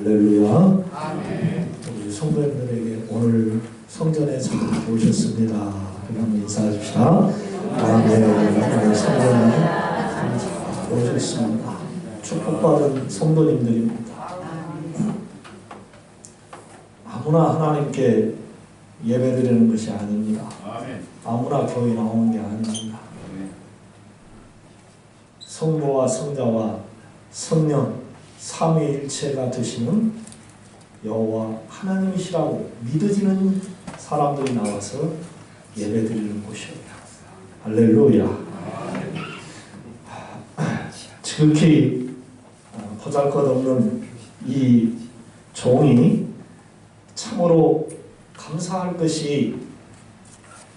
할렐루야. 아멘. 우리 성도님들에게 오늘 성전에 잘 오셨습니다. 한번 인사하십시다. 아멘. 성전에 오셨습니다. 축복받은 성도님들입니다. 아무나 하나님께 예배드리는 것이 아닙니다. 아무나 교회 나오는 게 아닙니다. 성부와 성자와 성령 삼위일체가 되시는 여호와 하나님이시라고 믿어지는 사람들이 나와서 예배드리는 곳이에요. 할렐루야. 지극히 보잘것없는 이 종이 참으로 감사할 것이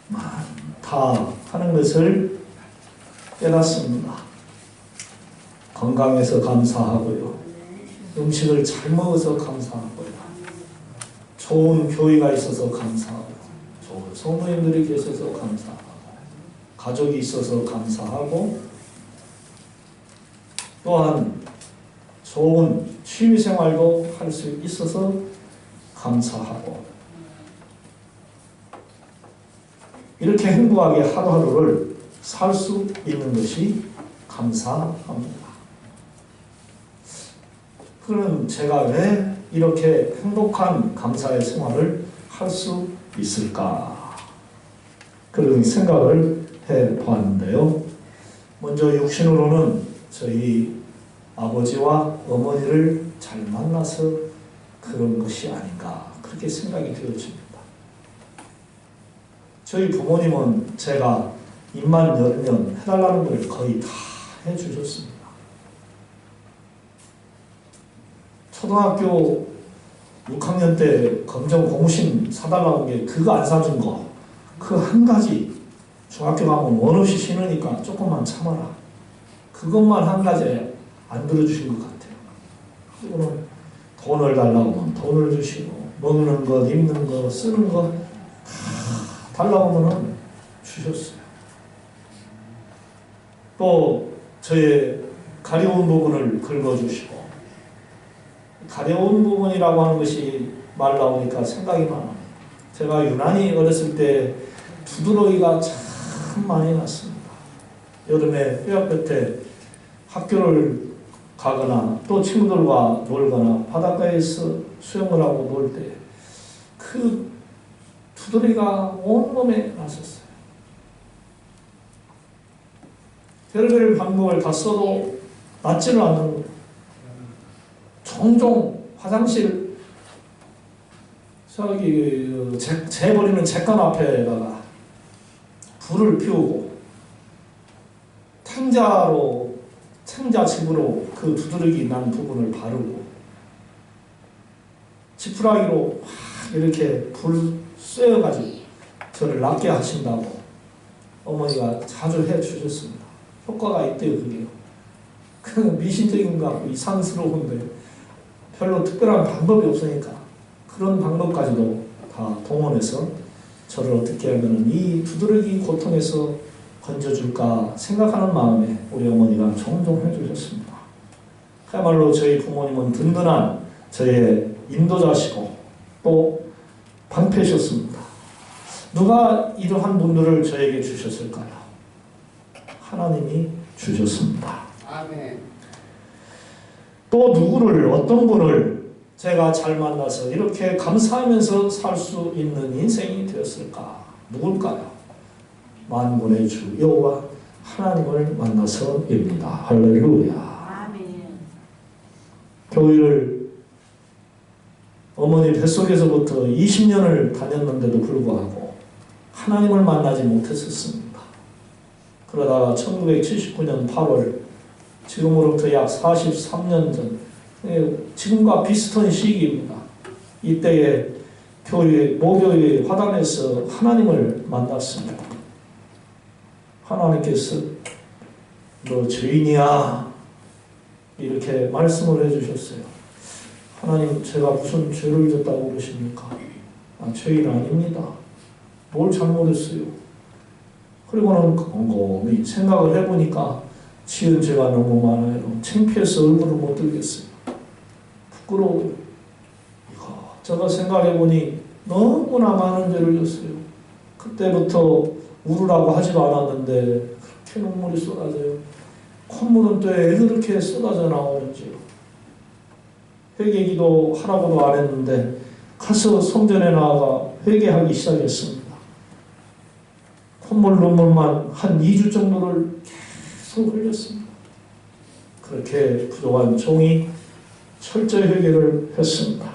많다 하는 것을 깨닫습니다. 건강해서 감사하고요. 음식을 잘 먹어서 감사하고요. 좋은 교회가 있어서 감사하고, 좋은 성도님들이 계셔서 감사하고, 가족이 있어서 감사하고, 또한 좋은 취미생활도 할 수 있어서 감사하고, 이렇게 행복하게 하루하루를 살 수 있는 것이 감사합니다. 그럼 제가 왜 이렇게 행복한 감사의 생활을 할 수 있을까? 그런 생각을 해보았는데요. 먼저 육신으로는 저희 아버지와 어머니를 잘 만나서 그런 것이 아닌가 그렇게 생각이 되어집니다. 저희 부모님은 제가 입만 열면 해달라는 걸 거의 다 해주셨습니다. 초등학교 6학년 때 검정 고무신 사달라고 게 그거 안 사준 거 그 한 가지 중학교 가면 원 없이 신으니까 조금만 참아라 그것만 한 가지 안 들어주신 것 같아요. 그리고는 돈을 달라고 하면 돈을 주시고 먹는 것, 입는 것, 쓰는 것 다 달라고 하면 주셨어요. 또 저의 가려운 부분을 긁어주시고 가려운 부분이라고 하는 것이 말 나오니까 생각이 많아요. 제가 유난히 어렸을 때 두드러기가 참 많이 났습니다. 여름에 뼈 끝에 학교를 가거나 또 친구들과 놀거나 바닷가에서 수영을 하고 놀 때 그 두드러기가 온몸에 났었어요. 별별 방법을 다 써도 낫지는 않는 거예요. 종종 화장실 저기 재버리는 잿간 앞에다가 불을 피우고 탱자칩으로 그 두드러기 난 부분을 바르고 지푸라기로 이렇게 불 쐬어가지고 저를 낫게 하신다고 어머니가 자주 해주셨습니다. 효과가 있대요. 그게요. 그 미신적인 것 같고 이상스러운데 별로 특별한 방법이 없으니까 그런 방법까지도 다 동원해서 저를 어떻게 하면 이 두드러기 고통에서 건져줄까 생각하는 마음에 우리 어머니가 종종 해주셨습니다. 그야말로 저희 부모님은 든든한 저의 인도자시고 또 방패셨습니다. 누가 이러한 분들을 저에게 주셨을까요? 하나님이 주셨습니다. 아멘. 또 누구를 어떤 분을 제가 잘 만나서 이렇게 감사하면서 살 수 있는 인생이 되었을까? 누굴까요? 만군의 주 여호와 하나님을 만나서입니다. 할렐루야. 아멘. 교회를 어머니 뱃속에서부터 20년을 다녔는데도 불구하고 하나님을 만나지 못했었습니다. 그러다가 1979년 8월 지금으로부터 약 43년 전 지금과 비슷한 시기입니다. 이때에 교회 모교회 화단에서 하나님을 만났습니다. 하나님께서 너 죄인이야 이렇게 말씀을 해주셨어요. 하나님 제가 무슨 죄를 졌다고 그러십니까? 죄인 아닙니다. 뭘 잘못했어요? 그리고는 곰곰이 생각을 해보니까 지은 죄가 너무 많아요. 창피해서 얼굴을 못 들겠어요. 부끄러워요. 제가 생각해보니 너무나 많은 죄를 졌어요. 그때부터 울으라고 하지도 않았는데 그렇게 눈물이 쏟아져요. 콧물은 또 왜 그렇게 쏟아져 나오는지요. 회개기도 하라고도 안 했는데 가서 성전에 나아가 회개하기 시작했습니다. 콧물 눈물만 한 2주 정도를 계속 흘렸습니다. 그렇게 부족한 종이 철저히 회개를 했습니다.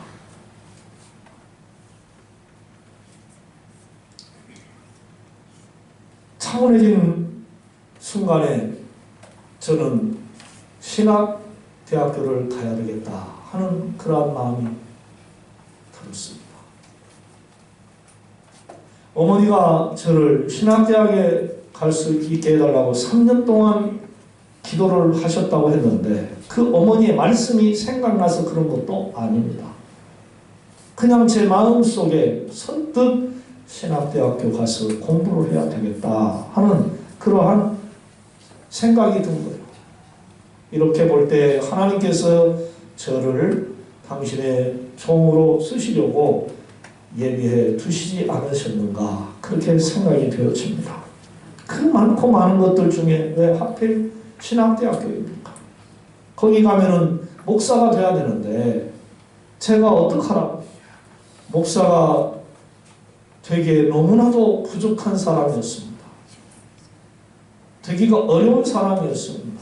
차분해진 순간에 저는 신학대학교를 가야 되겠다 하는 그러한 마음이 들었습니다. 어머니가 저를 신학대학에 갈 수 있게 해달라고 3년 동안 기도를 하셨다고 했는데 그 어머니의 말씀이 생각나서 그런 것도 아닙니다. 그냥 제 마음속에 선뜻 신학대학교 가서 공부를 해야 되겠다 하는 그러한 생각이 든 거예요. 이렇게 볼 때 하나님께서 저를 당신의 종으로 쓰시려고 예비해 두시지 않으셨는가 그렇게 생각이 되어집니다. 그 많고 많은 것들 중에 왜 하필 신학대학교입니까? 거기 가면은 목사가 돼야 되는데 제가 어떡하라고 목사가 되게 너무나도 부족한 사람이었습니다. 되기가 어려운 사람이었습니다.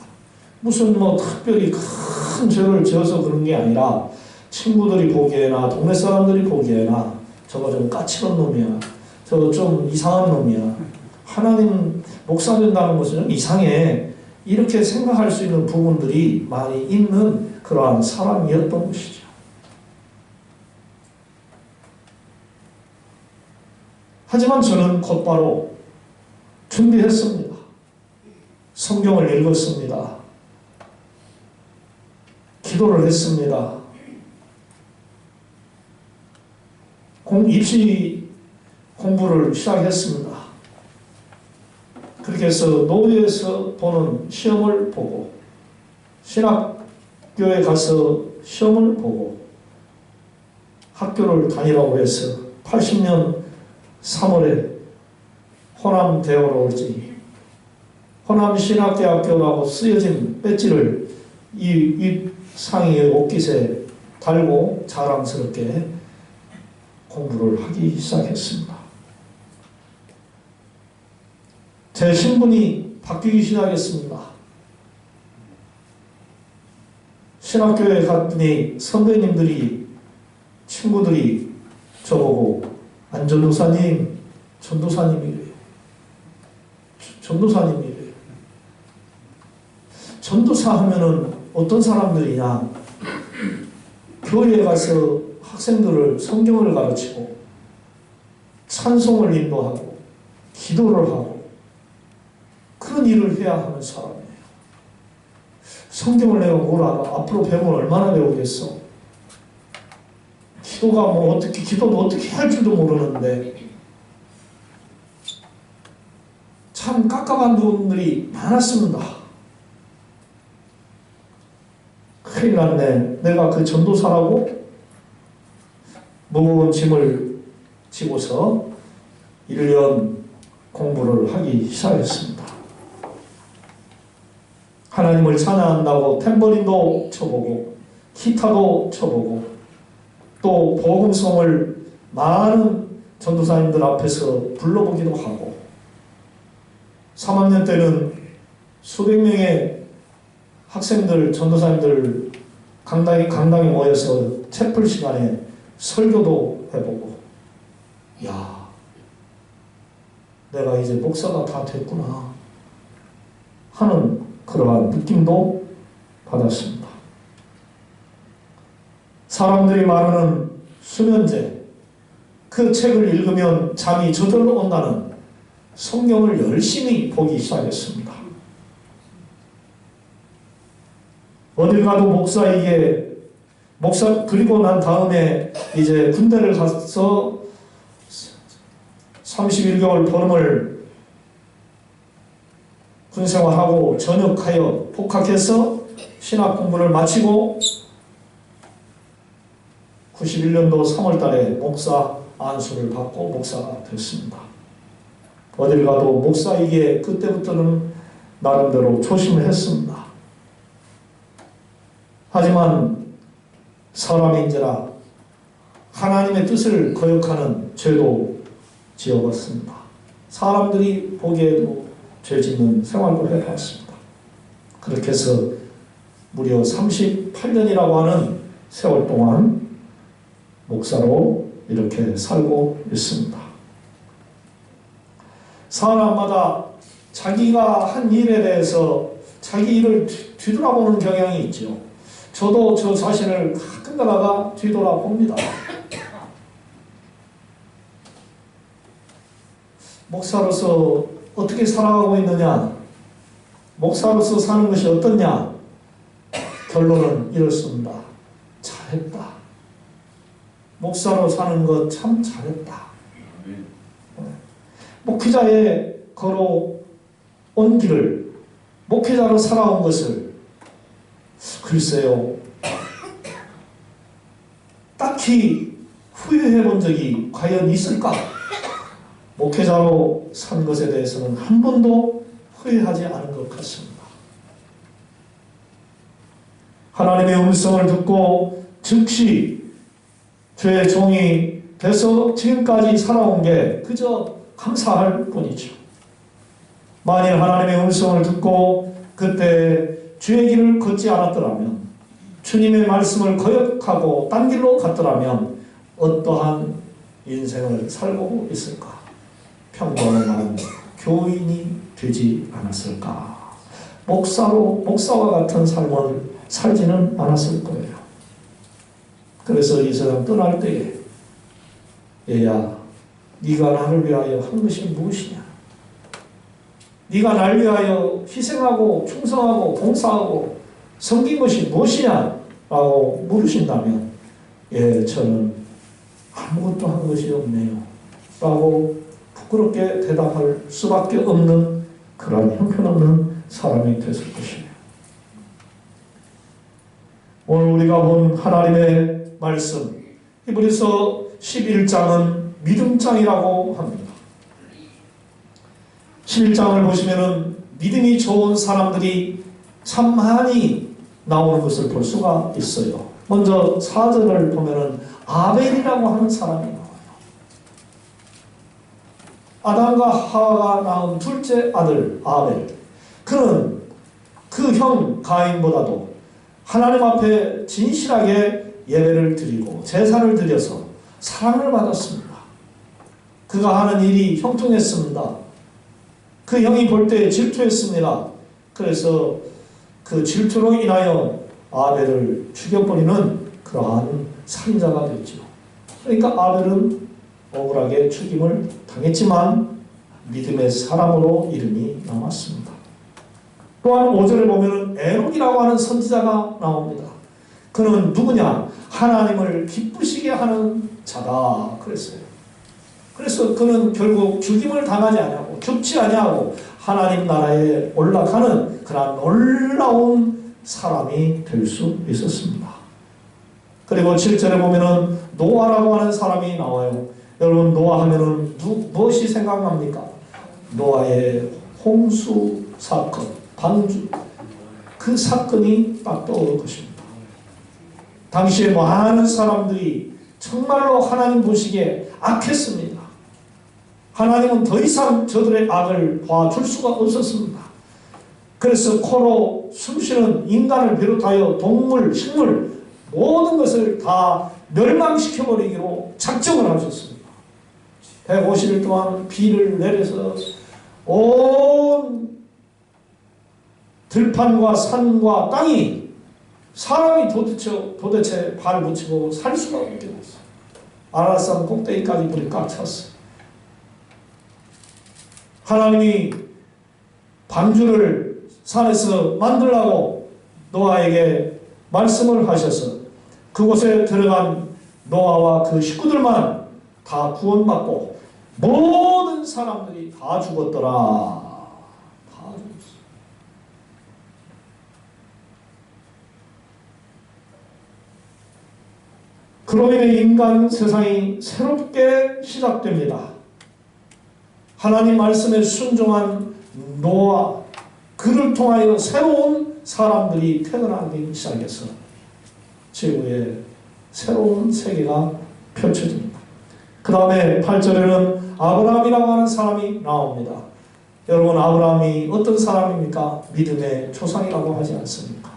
무슨 뭐 특별히 큰 죄를 지어서 그런 게 아니라 친구들이 보기에나 동네 사람들이 보기에나 저거 좀 까칠한 놈이야. 저거 좀 이상한 놈이야. 하나님 목사 된다는 것은 좀 이상해. 이렇게 생각할 수 있는 부분들이 많이 있는 그러한 사람이었던 것이죠. 하지만 저는 곧바로 준비했습니다. 성경을 읽었습니다. 기도를 했습니다. 입시 공부를 시작했습니다. 그렇게 해서 노예에서 보는 시험을 보고 신학교에 가서 시험을 보고 학교를 다니라고 해서 80년 3월에 호남대학으로 올지 호남신학대학교라고 쓰여진 배지를 이 상의의 옷깃에 달고 자랑스럽게 공부를 하기 시작했습니다. 제 신분이 바뀌기 시작했습니다. 신학교에 갔더니 선배님들이 친구들이 저보고 안전도사님, 전도사님이래요. 전도사님이래요. 전도사 하면은 어떤 사람들이냐? 교회에 가서 학생들을 성경을 가르치고 찬송을 인도하고 기도를 하고 그런 일을 해야 하는 사람이에요. 성경을 내가 뭘 알아? 앞으로 배우면 얼마나 배우겠어? 기도가 뭐 어떻게 기도도 어떻게 할 줄도 모르는데 참 깝깝한 부분들이 많았습니다. 큰일 났네. 내가 그 전도사라고 무거운 짐을 지고서 1년 공부를 하기 시작했습니다. 하나님을 찬양한다고 탬버린도 쳐보고 기타도 쳐보고 또 복음성을 많은 전도사님들 앞에서 불러보기도 하고 3학년 때는 수백 명의 학생들, 전도사님들 강당에 모여서 채플 시간에 설교도 해보고 야, 내가 이제 목사가 다 됐구나 하는 그러한 느낌도 받았습니다. 사람들이 말하는 수면제, 그 책을 읽으면 잠이 저절로 온다는 성경을 열심히 보기 시작했습니다. 어딜 가도 목사 그리고 난 다음에 이제 군대를 가서 31개월 보름을 군생활하고 전역하여 복학해서 신학 공부를 마치고 91년도 3월 달에 목사 안수를 받고 목사가 됐습니다. 어딜 가도 목사이기에 그때부터는 나름대로 조심을 했습니다. 하지만 사람인지라 하나님의 뜻을 거역하는 죄도 지어봤습니다. 사람들이 보기에도 죄 짓는 생활도 해봤습니다. 그렇게 해서 무려 38년이라고 하는 세월 동안 목사로 이렇게 살고 있습니다. 사람마다 자기가 한 일에 대해서 자기 일을 뒤돌아보는 경향이 있죠. 저도 저 자신을 가끔 가다가 뒤돌아봅니다. 목사로서 어떻게 살아가고 있느냐, 목사로서 사는 것이 어떻냐, 결론은 이렇습니다. 잘했다. 목사로 사는 것 참 잘했다. 목회자의 걸어온 길을, 목회자로 살아온 것을 글쎄요, 딱히 후회해 본 적이 과연 있을까? 목회자로 산 것에 대해서는 한 번도 후회하지 않은 것 같습니다. 하나님의 음성을 듣고 즉시 주의 종이 돼서 지금까지 살아온 게 그저 감사할 뿐이죠. 만일 하나님의 음성을 듣고 그때 주의 길을 걷지 않았더라면, 주님의 말씀을 거역하고 딴 길로 갔더라면 어떠한 인생을 살고 있을까? 평범한 교인이 되지 않았을까? 목사와 같은 삶을 살지는 않았을 거예요. 그래서 이 세상 떠날 때에, 얘야, 네가 나를 위하여 한 것이 무엇이냐? 네가 날 위하여 희생하고 충성하고 봉사하고 섬긴 것이 무엇이냐? 라고 물으신다면, 예, 저는 아무것도 한 것이 없네요. 라고 부끄럽게 대답할 수밖에 없는 그런 형편없는 사람이 됐을 것이에요. 오늘 우리가 본 하나님의 말씀, 히브리서 11장은 믿음장이라고 합니다. 11장을 보시면은 믿음이 좋은 사람들이 참 많이 나오는 것을 볼 수가 있어요. 먼저 4절을 보면은 아벨이라고 하는 사람이 나와요. 아담과 하와가 낳은 둘째 아들 아벨. 그는 그 형 가인보다도 하나님 앞에 진실하게 예배를 드리고 제사를 드려서 사랑을 받았습니다. 그가 하는 일이 형통했습니다. 그 형이 볼 때 질투했습니다. 그래서 그 질투로 인하여 아벨을 죽여버리는 그러한 살인자가 됐죠. 그러니까 아벨은 억울하게 죽임을 당했지만 믿음의 사람으로 이름이 남았습니다. 또한 5절에 보면 에녹이라고 하는 선지자가 나옵니다. 그는 누구냐? 하나님을 기쁘시게 하는 자다 그랬어요. 그래서 그는 결국 죽임을 당하지 아니하고 죽지 아니하고 하나님 나라에 올라가는 그런 놀라운 사람이 될 수 있었습니다. 그리고 7절에 보면은 노아라고 하는 사람이 나와요. 여러분, 노아 하면은 무엇이 생각납니까? 노아의 홍수 사건, 방주, 그 사건이 딱 떠오를 것입니다. 당시에 많은 사람들이 정말로 하나님 보시기에 악했습니다. 하나님은 더 이상 저들의 악을 봐줄 수가 없었습니다. 그래서 코로 숨쉬는 인간을 비롯하여 동물, 식물 모든 것을 다 멸망시켜버리기로 작정을 하셨습니다. 150일 동안 비를 내려서 온 들판과 산과 땅이 사람이 도대체 발 붙이고 살 수가 없게 됐어요. 아라산 꼭대기까지 물이 꽉 찼어요. 하나님이 방주를 산에서 만들라고 노아에게 말씀을 하셔서 그곳에 들어간 노아와 그 식구들만 다 구원받고 모든 사람들이 다 죽었더라. 다 죽었어요. 그로 인해 인간 세상이 새롭게 시작됩니다. 하나님 말씀에 순종한 노아, 그를 통하여 새로운 사람들이 태어나기 시작해서 지구에 새로운 세계가 펼쳐집니다. 그 다음에 8절에는 아브라함이라고 하는 사람이 나옵니다. 여러분, 아브라함이 어떤 사람입니까? 믿음의 조상이라고 하지 않습니까?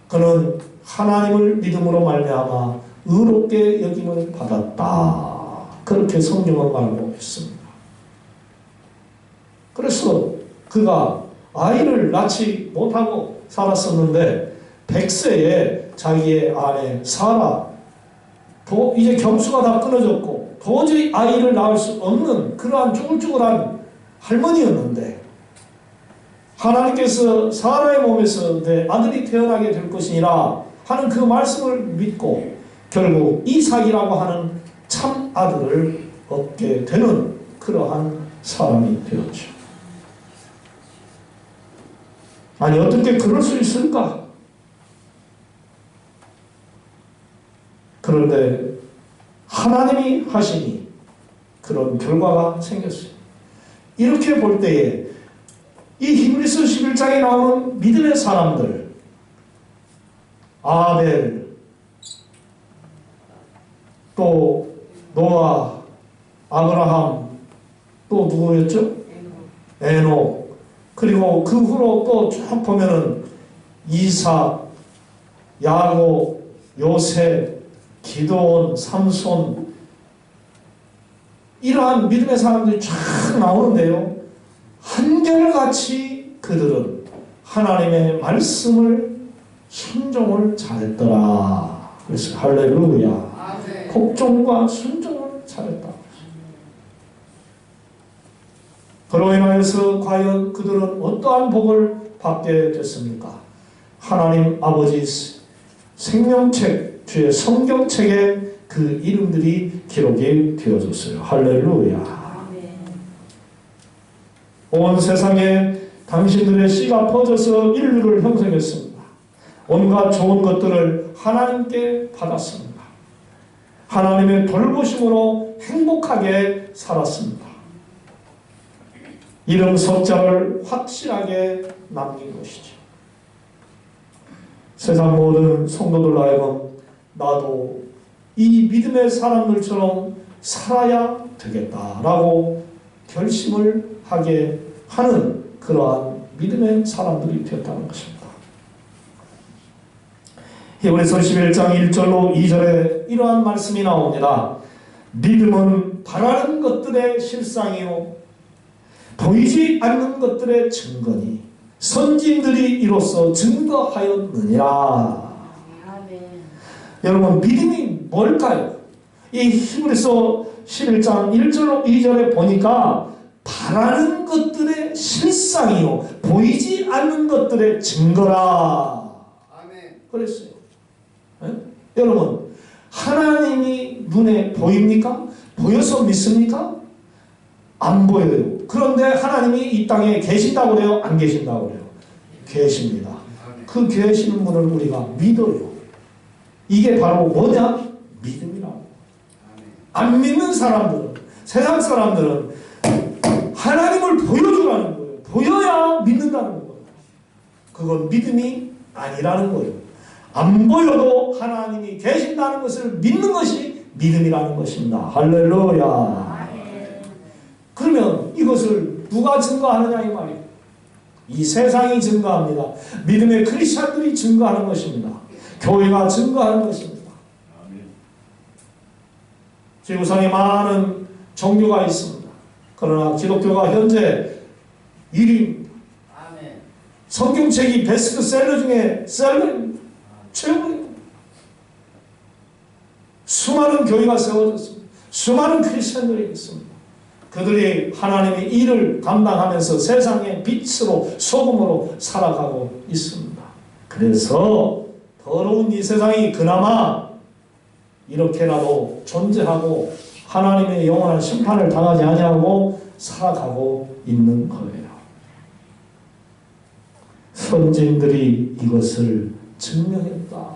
그는 하나님을 믿음으로 말미암아 의롭게 여김을 받았다. 그렇게 성경은 말하고 있습니다. 그래서 그가 아이를 낳지 못하고 살았었는데 100세에 자기의 아내 사라, 이제 경수가 다 끊어졌고 도저히 아이를 낳을 수 없는 그러한 쭈글쭈글한 할머니였는데 하나님께서 사라의 몸에서 내 아들이 태어나게 될 것이니라 하는 그 말씀을 믿고 결국 이삭이라고 하는 참 아들을 얻게 되는 그러한 사람이 되었죠. 아니, 어떻게 그럴 수 있을까? 그런데 하나님이 하시니 그런 결과가 생겼어요. 이렇게 볼 때에 이 히브리서 11장에 나오는 믿음의 사람들, 아벨, 또 노아, 아브라함, 또 누구였죠? 에녹. 그리고 그 후로 또 쭉 보면은 이삭, 야곱, 요셉, 기도원, 삼손, 이러한 믿음의 사람들이 쫙 나오는데요. 한결같이 그들은 하나님의 말씀을 순종을 잘했더라. 그래서 할렐루야. 복종과 순종을 잘했다. 그로 인하여서 과연 그들은 어떠한 복을 받게 됐습니까? 하나님 아버지 생명책, 주의 성경책에 그 이름들이 기록이 되어졌어요. 할렐루야. 온 세상에 당신들의 씨가 퍼져서 인류를 형성했습니다. 온갖 좋은 것들을 하나님께 받았습니다. 하나님의 돌보심으로 행복하게 살았습니다. 이름 석자를 확실하게 남긴 것이죠. 세상 모든 성도들 하여금 나도 이 믿음의 사람들처럼 살아야 되겠다라고 결심을 하게 하는 그러한 믿음의 사람들이 되었다는 것입니다. 히브리서 11장 1절로 2절에 이러한 말씀이 나옵니다. 믿음은 바라는 것들의 실상이요 보이지 않는 것들의 증거니 선진들이 이로써 증거하였느니라. 여러분, 믿음이 뭘까요? 이 히브리서 11장 1절로 2절에 보니까 바라는 것들의 실상이요 보이지 않는 것들의 증거라. 아멘. 그랬어요. 네? 여러분, 하나님이 눈에 보입니까? 보여서 믿습니까? 안 보여요. 그런데 하나님이 이 땅에 계신다고 그래요? 안 계신다고 그래요? 계십니다. 그 계시는 분을 우리가 믿어요. 이게 바로 뭐냐? 믿음이라고. 안 믿는 사람들은, 세상 사람들은 하나님을 보여주라는 거예요. 보여야 믿는다는 거예요. 그건 믿음이 아니라는 거예요. 안 보여도 하나님이 계신다는 것을 믿는 것이 믿음이라는 것입니다. 할렐루야. 그러면 이것을 누가 증거하느냐 이 말이에요. 이 세상이 증거합니다. 믿음의 크리스찬들이 증거하는 것입니다. 교회가 증거하는 것입니다. 지구상에 많은 종교가 있습니다. 그러나 기독교가 현재 1위입니다. 성경책이 베스트셀러 중에 셀러입니다. 최고입니다. 수많은 교회가 세워졌습니다. 수많은 크리스찬들이 있습니다. 그들이 하나님의 일을 감당하면서 세상의 빛으로 소금으로 살아가고 있습니다. 그래서 더러운 이 세상이 그나마 이렇게라도 존재하고 하나님의 영원한 심판을 당하지 아니하고 살아가고 있는 거예요. 선진들이 이것을 증명했다.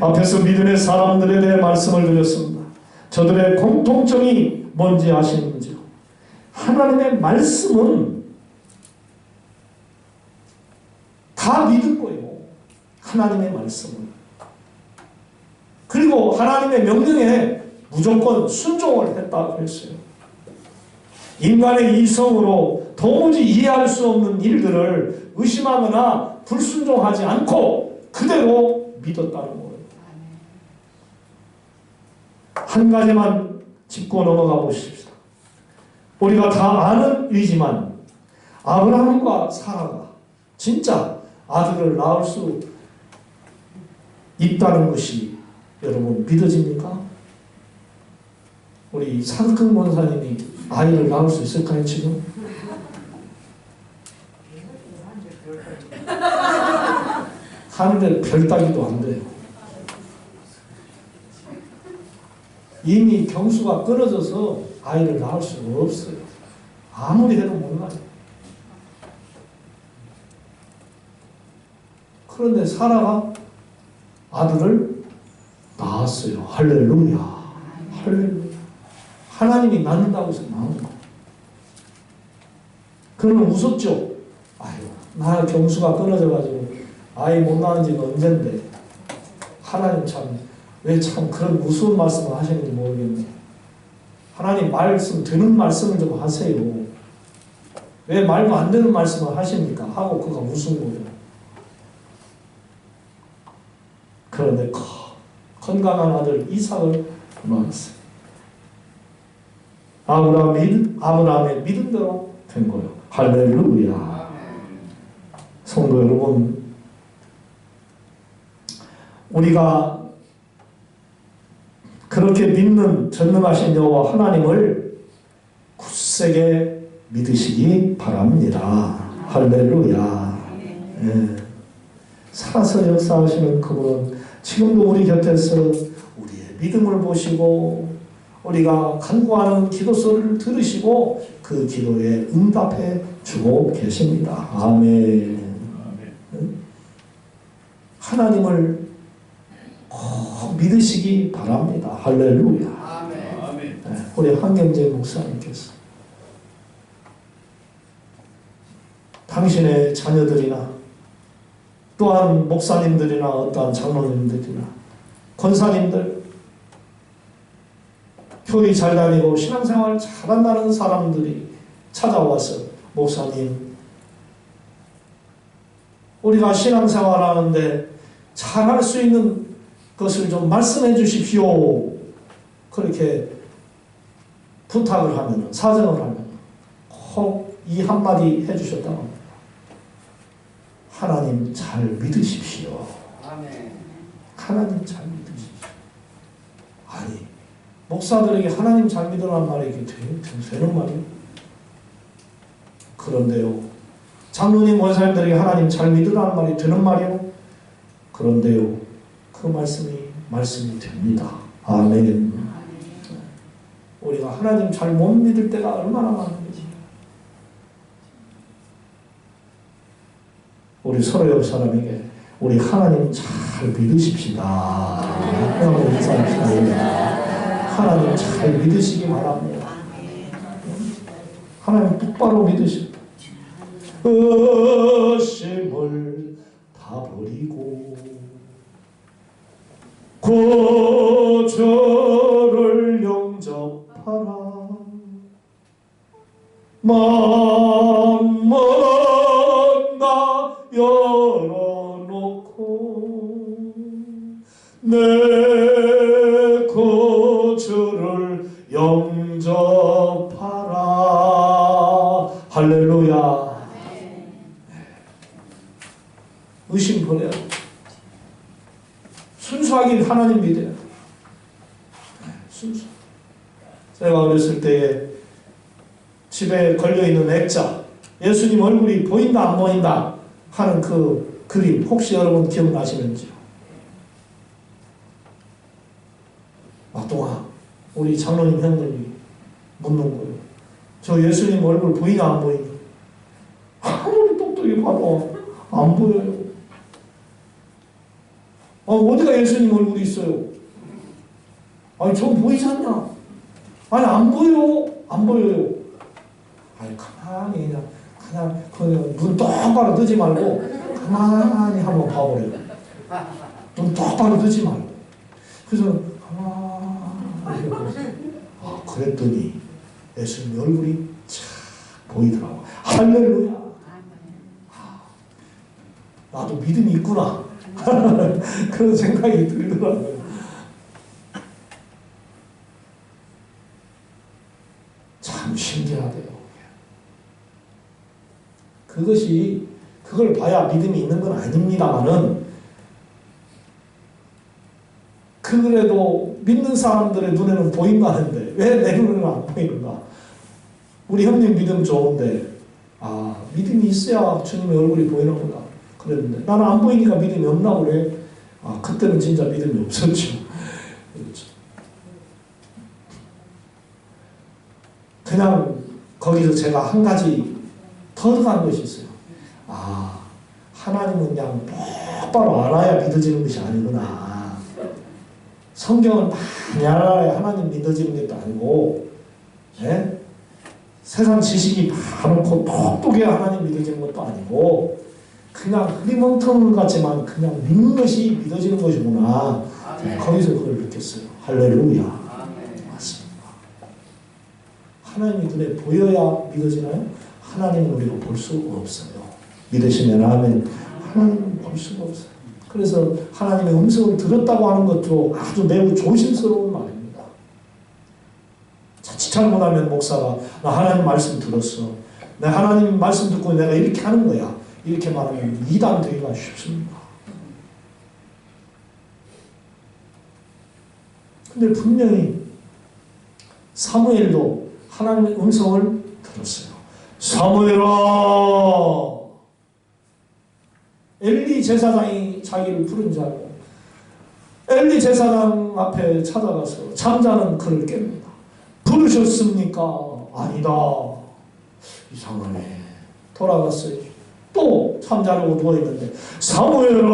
앞에서 믿음의 사람들에 대해 말씀을 드렸습니다. 저들의 공통점이 뭔지 아시는지요? 하나님의 말씀은 다 믿은 거예요. 하나님의 말씀은. 그리고 하나님의 명령에 무조건 순종을 했다고 했어요. 인간의 이성으로 도무지 이해할 수 없는 일들을 의심하거나 불순종하지 않고 그대로 믿었다는 거예요. 한 가지만 짚고 넘어가 보십시다. 우리가 다 아는 일이지만 아브라함과 사라가 진짜 아들을 낳을 수 있다는 것이 여러분 믿어집니까? 우리 상근 권사님이 아이를 낳을 수 있을까요 지금? 하는데 별 따기도 안 돼요. 이미 경수가 끊어져서 아이를 낳을 수가 없어요. 아무리 해도 못 낳아요. 그런데 사라가 아들을 낳았어요. 할렐루야. 할렐루야. 하나님이 낳는다고 해서 낳은 거. 그러면 웃었죠. 아유, 나 경수가 끊어져가지고 아이 못 낳은 지가 언젠데 하나님 참 왜 참 그런 우스운 말씀을 하시는지 모르겠네. 하나님 말씀 되는 말씀을 좀 하세요. 왜 말도 안 되는 말씀을 하십니까? 하고 그가 웃은 거예요. 그런데 건강한 아들 이삭을 낳았어요. 아브라함의 믿음대로 된 거예요. 할렐루야. 성도 여러분, 우리가 그렇게 믿는 전능하신 여호와 하나님을 굳세게 믿으시기 바랍니다. 할렐루야. 예. 살아서 역사하시는 그분은 지금도 우리 곁에서 우리의 믿음을 보시고 우리가 간구하는 기도 소리를 들으시고 그 기도에 응답해 주고 계십니다. 아멘. 하나님을 꼭 믿으시기 바랍니다. 할렐루야. 아멘. 우리 한경재 목사님께서 당신의 자녀들이나 또한 목사님들이나 어떠한 장로님들이나 권사님들, 교회 잘 다니고 신앙생활 잘한다는 사람들이 찾아와서 목사님, 우리가 신앙생활하는데 잘할 수 있는 것을 좀 말씀해 주십시오. 그렇게 부탁을 하면, 사정을 하면 꼭 이 한마디 해주셨다고 합니다. 하나님 잘 믿으십시오. 아멘. 하나님 잘 믿으십시오. 아니, 목사들에게 하나님 잘 믿으라는 말이 이게 되는 말이에요? 그런데요, 장로님 권사님들에게 하나님 잘 믿으라는 말이 되는 말이에요? 그런데요, 그 말씀이 됩니다. 아멘. 우리가 하나님 잘 못 믿을 때가 얼마나 많은지. 우리 서로 옆 사람에게 우리 하나님 잘 믿으십시다. 하나님 잘 믿으시기 바랍니다. 하나님 똑바로 믿으십시오. 의심을 다 버리고 구주를 영접하라. 마음은 다 열어놓고 내 구주를 영접하라. 할렐루야. 의심 버려야 돼. 순수하게 하나님 믿어야 돼. 순수. 제가 어렸을 때에 집에 걸려있는 액자, 예수님 얼굴이 보인다 안 보인다 하는 그 그림, 혹시 여러분 기억나시는지요? 막동아, 우리 장로님 형님이 묻는 거예요. 저 예수님 얼굴 보이냐 안 보이냐? 아무리 똑똑히 봐도 안 보여요. 어디가 예수님 얼굴이 있어요? 아니, 저 보이지 않냐? 아니, 안 보여. 안 보여요. 아니, 가만히 그냥 눈 똑바로 뜨지 말고 가만히 한번 봐버려요. 눈 똑바로 뜨지 말고. 그래서 가만히 그랬더니 예수님 얼굴이 참 보이더라고. 할렐루야. 나도 믿음이 있구나. 그런 생각이 들더라고요. 참 신기하대요. 그걸 봐야 믿음이 있는 건 아닙니다만은, 그래도 믿는 사람들의 눈에는 보인다 하는데 왜 내 눈에는 안 보이는가? 우리 형님 믿음 좋은데, 믿음이 있어야 주님의 얼굴이 보이는구나 그랬는데, 나는 안 보이니까 믿음이 없나 그래? 그때는 진짜 믿음이 없었죠. 그렇죠. 그냥 거기서 제가 한 가지 더 들어간 것이 있어요. 하나님은 그냥 똑바로 알아야 믿어지는 것이 아니구나. 성경은 많이 알아야 하나님 믿어지는 것도 아니고, 예? 세상 지식이 많고 똑똑해야 하나님 믿어지는 것도 아니고, 그냥 흐리멍텅 같지만 그냥 믿는 것이 믿어지는 것이구나. 거기서 그걸 느꼈어요. 할렐루야. 맞습니다. 하나님이 눈에 보여야 믿어지나요? 하나님은 우리가 볼 수가 없어요. 믿으시면 아멘. 하나님은 볼 수가 없어요. 그래서 하나님의 음성을 들었다고 하는 것도 아주 매우 조심스러운 말입니다. 자칫 잘못하면 목사가 나 하나님 말씀 들었어. 내가 하나님 말씀 듣고 내가 이렇게 하는 거야. 이렇게 말하면 이단 되기가 쉽습니다. 근데 분명히 사무엘도 하나님의 음성을 들었어요. 사무엘아! 엘리 제사장이 자기를 부른 줄 알고 엘리 제사장 앞에 찾아가서 잠자는 그를 깹니다. 부르셨습니까? 아니다. 이상하네. 돌아갔어요. 또 잠자려고 누워있는데 사무엘아!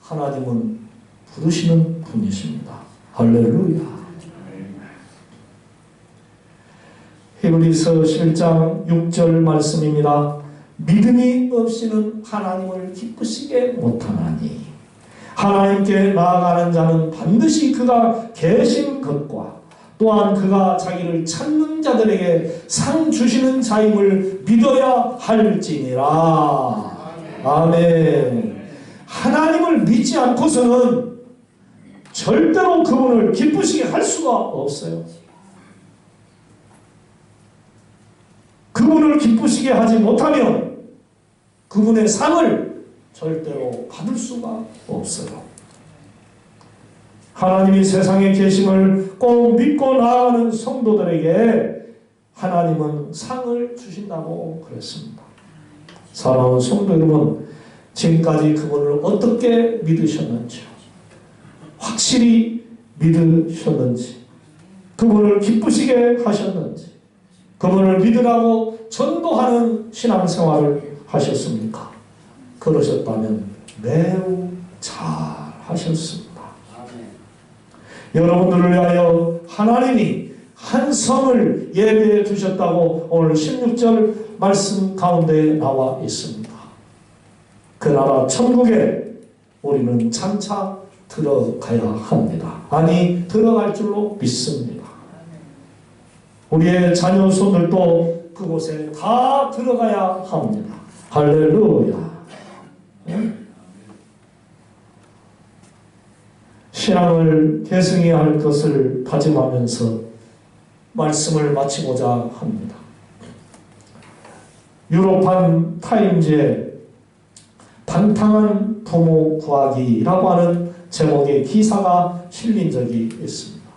하나님은 부르시는 분이십니다. 할렐루야. 히브리서 11장 6절 말씀입니다. 믿음이 없이는 하나님을 기쁘시게 못하나니 하나님께 나아가는 자는 반드시 그가 계신 것과 또한 그가 자기를 찾는 자들에게 상 주시는 자임을 믿어야 할지니라. 아멘. 하나님을 믿지 않고서는 절대로 그분을 기쁘시게 할 수가 없어요. 그분을 기쁘시게 하지 못하면 그분의 상을 절대로 받을 수가 없어요. 하나님이 세상에 계심을 꼭 믿고 나아가는 성도들에게 하나님은 상을 주신다고 그랬습니다. 사랑하는 성도 여러분, 지금까지 그분을 어떻게 믿으셨는지, 확실히 믿으셨는지, 그분을 기쁘시게 하셨는지, 그분을 믿으라고 전도하는 신앙생활을 하셨습니까? 그러셨다면 매우 잘 하셨습니다. 여러분들을 위하여 하나님이 한 성을 예배해 두셨다고 오늘 16절 말씀 가운데 나와 있습니다. 그 나라 천국에 우리는 장차 들어가야 합니다. 아니, 들어갈 줄로 믿습니다. 우리의 자녀 손들도 그곳에 다 들어가야 합니다. 할렐루야. 신앙을 계승해야 할 것을 다짐하면서 말씀을 마치고자 합니다. 유로판 타임즈에 방탕한 부모 구하기라고 하는 제목의 기사가 실린 적이 있습니다.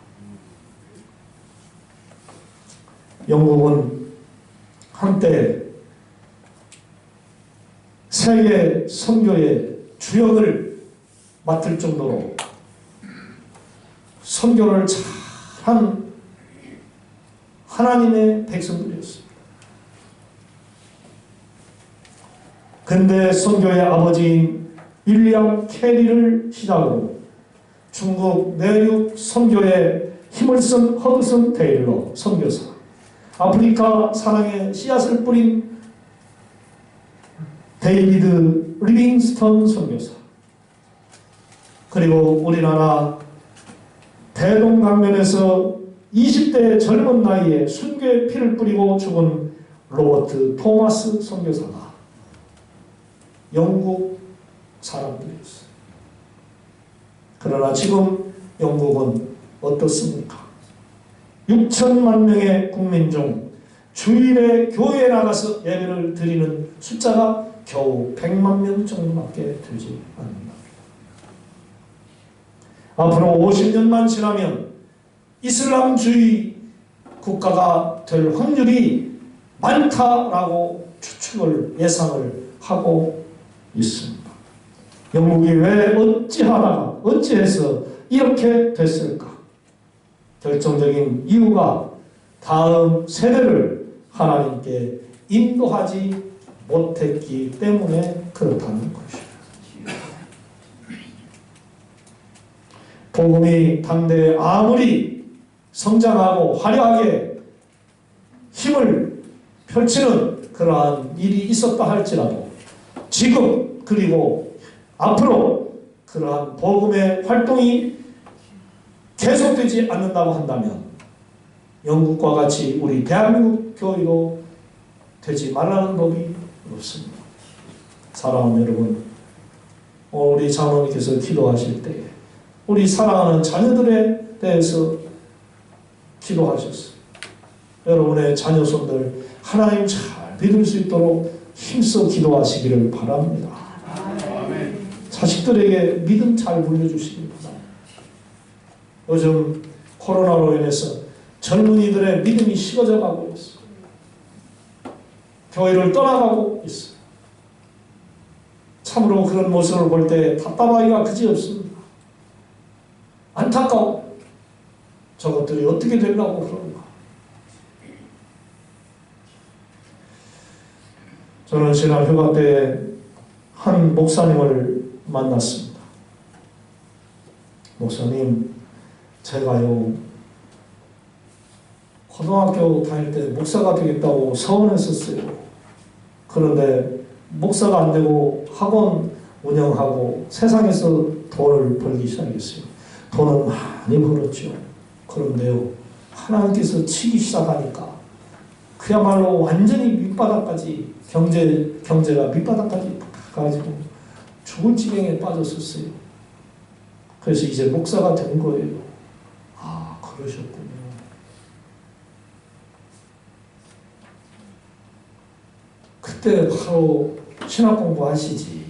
영국은 한때 세계 선교의 주역을 맡을 정도로 선교를 잘한 하나님의 백성들이었습니다. 근대 선교의 아버지인 윌리엄 캐리를 시작으로 중국 내륙 선교에 힘을 쓴 허드슨 테일러 선교사, 아프리카 사랑의 씨앗을 뿌린 데이비드 리빙스턴 선교사, 그리고 우리나라 대동강변에서 20대 젊은 나이에 순교의 피를 뿌리고 죽은 로버트 토마스 선교사가 영국 사람들이었어요. 그러나 지금 영국은 어떻습니까? 6천만 명의 국민 중 주일에 교회에 나가서 예배를 드리는 숫자가 겨우 100만 명 정도밖에 되지 않는다. 앞으로 50년만 지나면 이슬람주의 국가가 될 확률이 많다라고 추측을 예상을 하고 있습니다. 영국이 왜 어찌해서 이렇게 됐을까? 결정적인 이유가 다음 세대를 하나님께 인도하지 못했기 때문에 그렇다는 것입니다. 복음이 당대에 아무리 성장하고 화려하게 힘을 펼치는 그러한 일이 있었다 할지라도 지금 그리고 앞으로 그러한 복음의 활동이 계속되지 않는다고 한다면 영국과 같이 우리 대한민국 교회도 되지 말라는 법이 없습니다. 사랑하는 여러분, 우리 장로님께서 기도하실 때 우리 사랑하는 자녀들에 대해서 기도하셨어요. 여러분의 자녀손들 하나님 잘 믿을 수 있도록 힘써 기도하시기를 바랍니다. 자식들에게 믿음 잘 물려주시기 바랍니다. 요즘 코로나로 인해서 젊은이들의 믿음이 식어져 가고 있어요. 교회를 떠나가고 있어요. 참으로 그런 모습을 볼 때 답답하기가 그지없습니다. 안타까워. 저것들이 어떻게 되려고 그런가. 저는 지난 휴가 때 한 목사님을 만났습니다. 목사님, 제가요 고등학교 다닐 때 목사가 되겠다고 서원했었어요. 그런데 목사가 안 되고 학원 운영하고 세상에서 돈을 벌기 시작했어요. 돈은 많이 벌었죠. 그런데요, 하나님께서 치기 시작하니까 그야말로 완전히 밑바닥까지 경제가 밑바닥까지 가가지고 죽을 지경에 빠졌었어요. 그래서 이제 목사가 된 거예요. 아, 그러셨군요. 그때 바로 신학 공부하시지.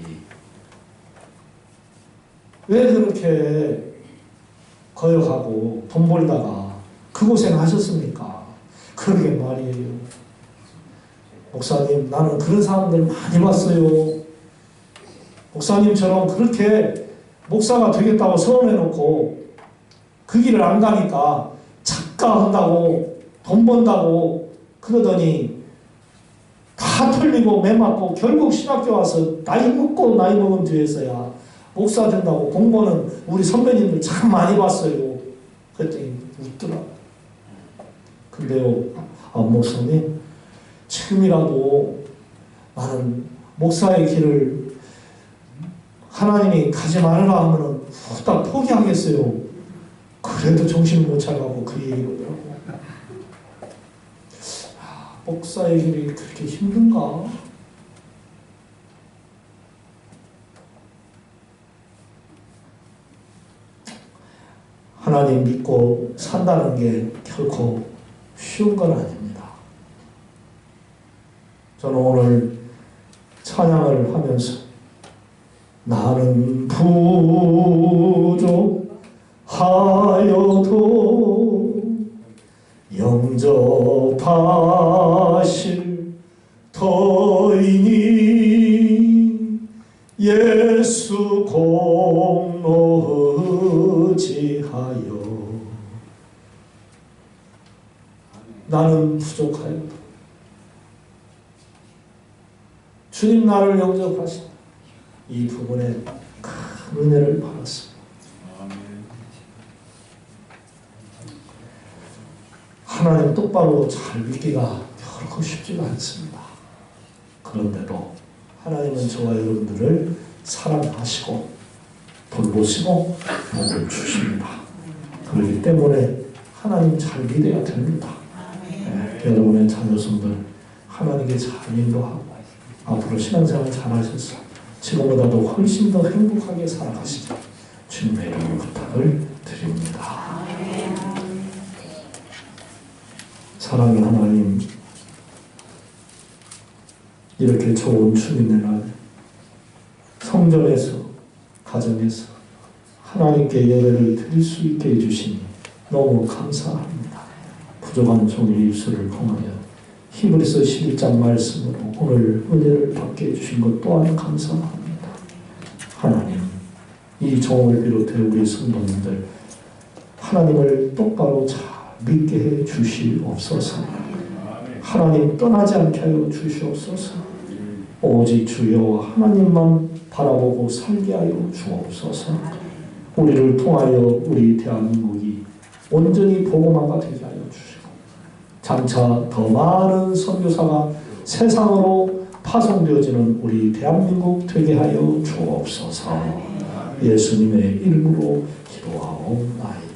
왜 그렇게 거역하고 돈 벌다가 그 고생 하셨습니까? 그러게 말이에요. 목사님, 나는 그런 사람들 많이 봤어요. 목사님처럼 그렇게 목사가 되겠다고 서원해놓고 그 길을 안 가니까 작가 한다고 돈 번다고 그러더니 다 털리고 매 맞고 결국 신학교 와서 나이 먹은 뒤에서야 목사 된다고 공부는 우리 선배님들 참 많이 봤어요. 그랬더니 웃더라고. 근데요, 목사님, 지금이라도 나는 목사의 길을 하나님이 가지 말아라 하면은 후딱 포기하겠어요. 그래도 정신을 못 차려고 그 얘기를 하더라고. 목사의 길이 그렇게 힘든가? 하나님 믿고 산다는 게 결코 쉬운 건 아닙니다. 저는 오늘 찬양을 하면서 나는 부족하여도 영접하실 터이니 예수 공로 의지하여 나는 부족하여도 주님 나를 영접하시고 이 부분에 큰 은혜를 받았습니다. 하나님 똑바로 잘 믿기가 결코 쉽지가 않습니다. 그런데도 하나님은 저와 여러분들을 사랑하시고 돌보시고 복을 주십니다. 그렇기 때문에 하나님 잘 믿어야 됩니다. 여러분의 자녀손들 하나님께 잘 인도하고 앞으로 신앙생활 잘 하셔서 지금보다도 훨씬 더 행복하게 살아가시죠. 주님의 이름으로 부탁을 드립니다. 사랑의 하나님, 이렇게 좋은 주님의 날 성전에서 가정에서 하나님께 예배를 드릴 수 있게 해주시니 너무 감사합니다. 부족한 종의 입술을 통하여 히브리서 11장 말씀으로 오늘 은혜를 받게 해주신 것 또한 감사합니다. 하나님, 이 종을 비롯해 우리 성도님들 하나님을 똑바로 잘 믿게 해 주시옵소서. 하나님 떠나지 않게 하여 주시옵소서. 오직 주여 하나님만 바라보고 살게 하여 주옵소서. 우리를 통하여 우리 대한민국이 온전히 복음화가 되게 하여 주시고 장차 더 많은 선교사가 세상으로 파송되어지는 우리 대한민국 되게 하여 주옵소서. 예수님의 이름으로 기도하옵나이다.